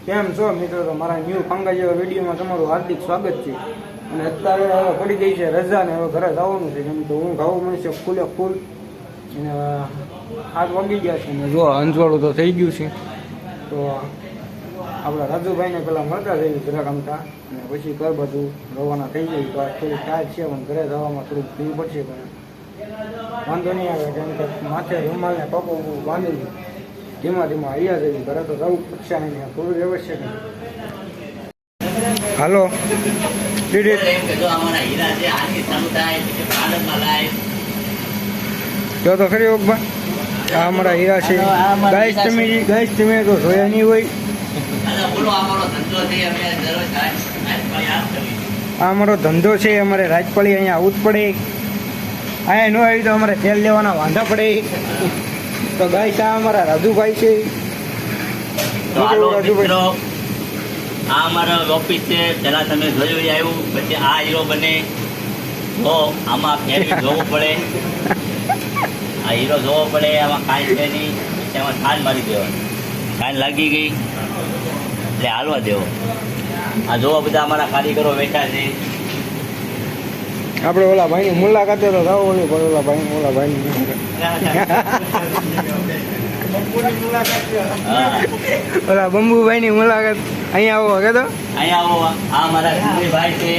કેમ છો મિત્રો? તો મારા ન્યૂ પાંગા જેવા વિડીયોમાં તમારું હાર્દિક સ્વાગત છે. અને અત્યારે હવે પડી ગઈ છે રજા ને હવે ઘરે જવાનું છે. કેમ તો હું ગાવું મળશે ફૂલે ફૂલ અને 8 વાગી ગયા છે ને જો અંજવાળું તો થઈ ગયું છે. તો આપણા રાજુભાઈને પેલા મળતા જઈએ જરાક આમતા અને પછી ઘર બધું રવાના થઈ જાય. તો આ થોડી ટાઈટ છે પણ ઘરે જવામાં થોડુંક ભીડ પડશે પણ વાંધો નહીં આવે. કેમ કે માથે રૂમાલને ટોપો બાંધી ધીમા ધીમા અહીંયા જઈએ ઘરે તો જવું પડશે. અહીંયા થોડું વ્યવસ્થિત છે. હાલો જો તો ખરી ઓગભા આ અમારા હીરા છે. ગાઈસ તમે તો જોયા નહીં હોય. આ અમારો ધંધો છે. અમારે રાજપાળી અહીંયા આવવું જ પડે. અહીંયા ન આવી તો અમારે તેલ લેવાના વાંધા પડે. તો ગાઈસ આ અમારા રાજુભાઈ છે. રાજુભાઈ આ અમારો ઓફિસ છે. પેલા તમે જોયું આવ્યું પછી આ હીરો બને તો આમાં ફેરવી જોવું પડે. આ હીરો જોવો પડે. આમાં કાંઈ છે નહીં. પછી આમાં થાન મારી દેવાનું. થાન લાગી ગઈ એટલે હાલવા દેવો. આ જોવા બધા અમારા કારીગરો બેઠા છે. આપણે ઓલા ભાઈની મુલાકાતે તો જાવ ઓલી પણ ઓલા ભાઈની ઓલા બંબુભાઈની મુલાકાત અહીંયા આવો કે તો અહીંયા આવો. આ મારા ભાઈ છે.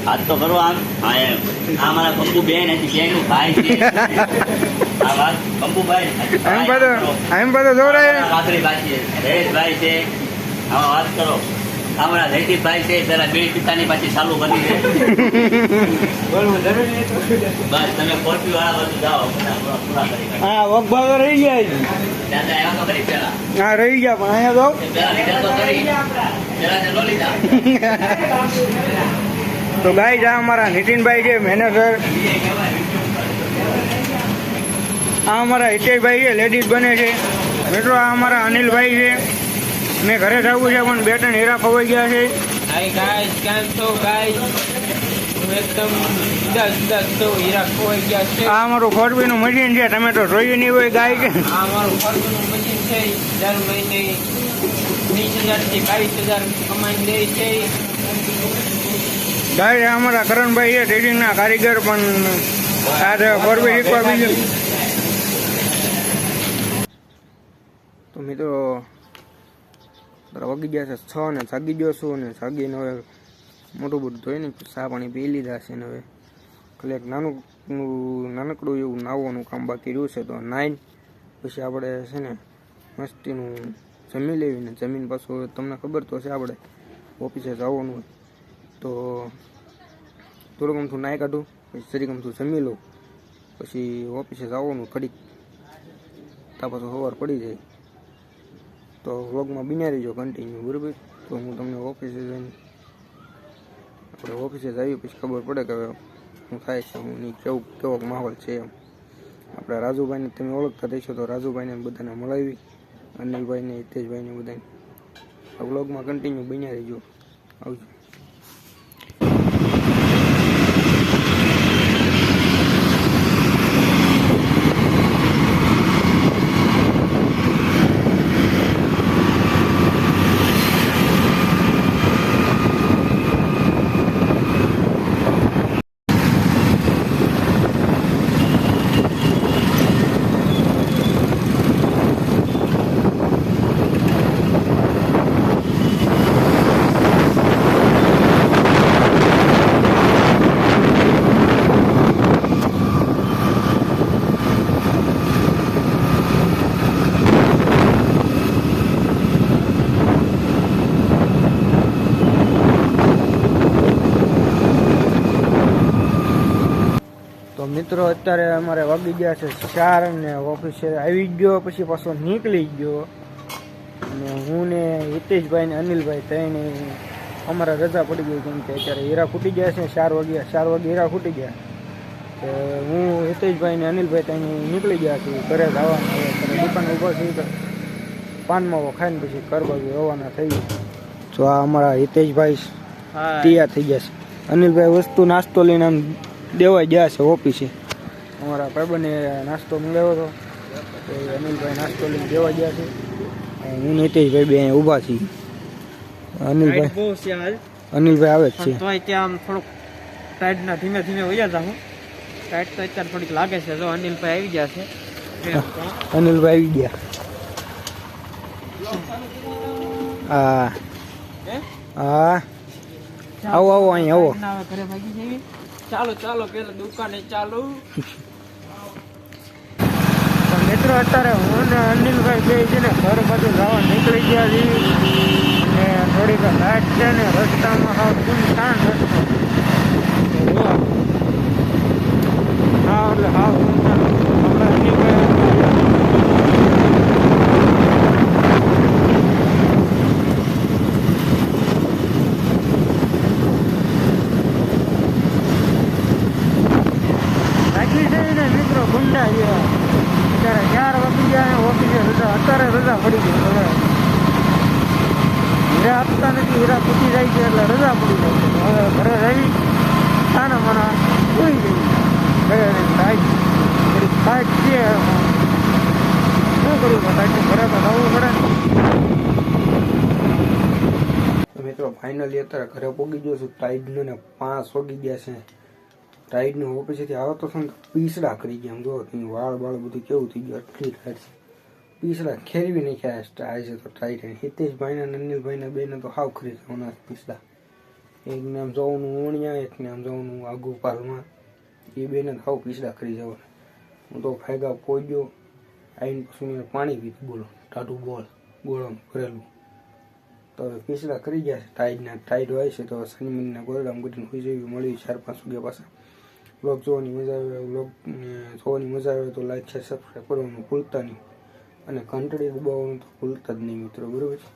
હાથ તો કરો આમ. આ મારા બંબુબેન બેનનું ભાઈ છે. આ વાત બંબુભાઈ એમ બધો જોડાય. ભાઈ છે જયેશભાઈ છે. આમાં વાત કરો. અમારા જયદીપભાઈ છે. પેલા બે પિતાની પાછી ચાલુ કરી છે. બસ તમે કોર્પી વાળા બધું જાઓ પૂરા કરી. હા વગભાગ રહી ગયા. દાદા એવા તો કરી પેલા. હા રહી ગયા પણ અહીંયા તો પેલા લીધા તો કરી. પેલા તે લો લીધા. તો ગાઈસ આ અમારા નીતિનભાઈ છે મેનેજર. આ અમારા હિતેશભાઈ છે લેડીઝ બને છે. મિત્રો આ અમારા અનિલભાઈ છે. મેં ઘરે જવું છે પણ 2-3 હીરા ખવાઈ ગયા છે. હાય ગાઈસ, કેમ છો ગાઈસ? હું એકદમ જુદા હીરા ખોવાઈ ગયા છે. આ અમારું ફોરવીનું મશીન છે. તમે તો જોયું નહીં હોય ગાય છે. આ અમારું ફોરવીનું મશીન છે. દર મહિને 20,000 થી 22,000 કમાઈ દે છે. ગાય અમારા કરણભાઈ છે ટ્રેડિંગના કારીગર પણ આજે ફોરવી શીખવા બીજું. તો મિત્રો વાગી ગયા છે 6 ને જાગી ગયો છું. ને જાગીને હવે મોટું બધું ધોઈને ચા પાણી પી લીધા છે. ને હવે ખાલી એક નાનકડું એવું નાહવાનું કામ બાકી રહ્યું છે. તો નાઈને પછી આપણે છે ને મસ્તીનું જમી લેવીને જમીન પાછું તમને ખબર તો છે આપણે ઓફિસે જવાનું હોય તો થોડુંક અમથું નાહી કાઢું પછી જરીક અમથું જમી લઉં પછી ઓફિસે જવાનું ઘડીક ત્યાં પાછું સવાર પડી જાય. તો વ્લોગમાં બિના રહીજો કન્ટિન્યુ બરાબર. તો હું તમને ઓફિસે જઈને આપણે ઓફિસે જઈએ પછી ખબર પડે કે શું થાય છે હું નહીં કેવો માહોલ છે એમ. આપણા રાજુભાઈને તમે ઓળખતા થઈશો તો રાજુભાઈને બધાને મળાવી અનિલભાઈને હિતેશભાઈને બધાને આ વ્લોગમાં કન્ટિન્યુ બિના રહીજો. આવજો. મિત્રો અત્યારે અમારે વાગી ગયા છે 4 ને ઓફિસે આવી ગયો પછી પાછો નીકળી ગયો. અને હું ને હિતેશભાઈ ને અનિલભાઈ ત્રણે અમારા રજા પડી ગઈ કેમ કે અત્યારે હીરા ફૂટી ગયા છે. 4 વાગે હીરા ફૂટી ગયા. તો હું હિતેશભાઈ ને અનિલભાઈ ત્રણે નીકળી ગયા છું ઘરે જવાના. દુકાન ઊભા થઈ તો પાનમાં ખાઈને પછી ઘર બાજુ રવાના થઈ ગયું. તો આ અમારા હિતેશભાઈ તૈયાર થઈ ગયા છે. અનિલભાઈ વસ્તુ નાસ્તો લઈને આમ દેવા ગયા છે ઓફિસે. અમારા ભાઈબંધે નાસ્તો મંગાવ્યો હતો તો અનિલભાઈ નાસ્તો લઈને દેવા ગયા છે. હું નીતિશભાઈ બે અહીંયા ઊભા છીએ. અનિલભાઈ બહુ છે હાલ અનિલભાઈ આવે જ છે. પણ તોય ત્યાં આમ થોડુંક ટાઈટના ધીમે ધીમે વયા જાઉં. ટાઈટ તો અત્યારે થોડીક લાગે છે. જો અનિલભાઈ આવી ગયા છે. અનિલભાઈ આવી ગયા. હા હે? હા આવો આવો અહીં આવો. ના, હવે ઘરે ભાગી જઈએ. ચાલો ચાલો પેલા દુકાને ચાલો. મિત્રો અત્યારે હું ને અનિલભાઈ બે છે ને ઘર બાજુ જવા નીકળી ગયા છીએ. અને થોડીક લાઈટ છે ને રસ્તામાં હાવ સુનસાન રસ્તો. હા એટલે હાવ સુનસાન. આપણે અનિલભાઈ રાખી છે ને મિત્રો ગુંડા જેવા. અત્યારે 4 વાગી ગયા ને ઓફિસે રજા. અત્યારે રજા પડી ગઈ. હવે હીરા આપતા નથી. હીરા પૂછી જાય છે એટલે રજા પડી જાય છે. હવે ઘરે રહી ખાના માના સુઈ ગઈ. ઘરે લાઈટ થોડી ફાઇટ છે. શું કરવું પડે? ઘરે તો રહેવું પડે ને. મિત્રો ફાઇનલી અત્યારે ઘરે પહોંચી ગયો છું. ટાઈડનો ને 5 વાગી ગયા છે. ટાઈડનો ઓફિસેથી આવતો છો ને પીસડા કરી ગયા. જો વાળ વાળ બધું કેવું થઈ ગયું. આટલી ટાઈડ છે. પીસડા ખેરવી નાખ્યા સ્ટાર છે તો ટાઈડ. હિતેશભાઈ ને અનિલભાઈ બેને તો હાવ ખરી જવાના પીસડા. એકને આમ જવાનું ઓણિયા, એકને આમ જવાનું આગુ પાલમાં. એ બેને તો હાવ પીસડા કરી જવાના. હું તો ફાયગા પહોંચ્યો. આવીને પછી મેં પાણી પીધું. બોલો ટાટું ગોળામાં ભરેલું. તો હવે પીસડા કરી ગયા છે. ટાઈડ હોય છે તો શનિ મહિના ગોળામાં ગઢીને હોઈ જવી. મળી 4-5 વાગ્યા પાછા. વ્લોગ જોવાની મજા આવે. વ્લોગને જોવાની મજા આવે તો લાઈક છે સબસ્ક્રાઈબ કરવાનું ભૂલતા નહીં. અને ઘંટડી દબાવવાનું તો ભૂલતા જ નહીં મિત્રો. બરાબર છે.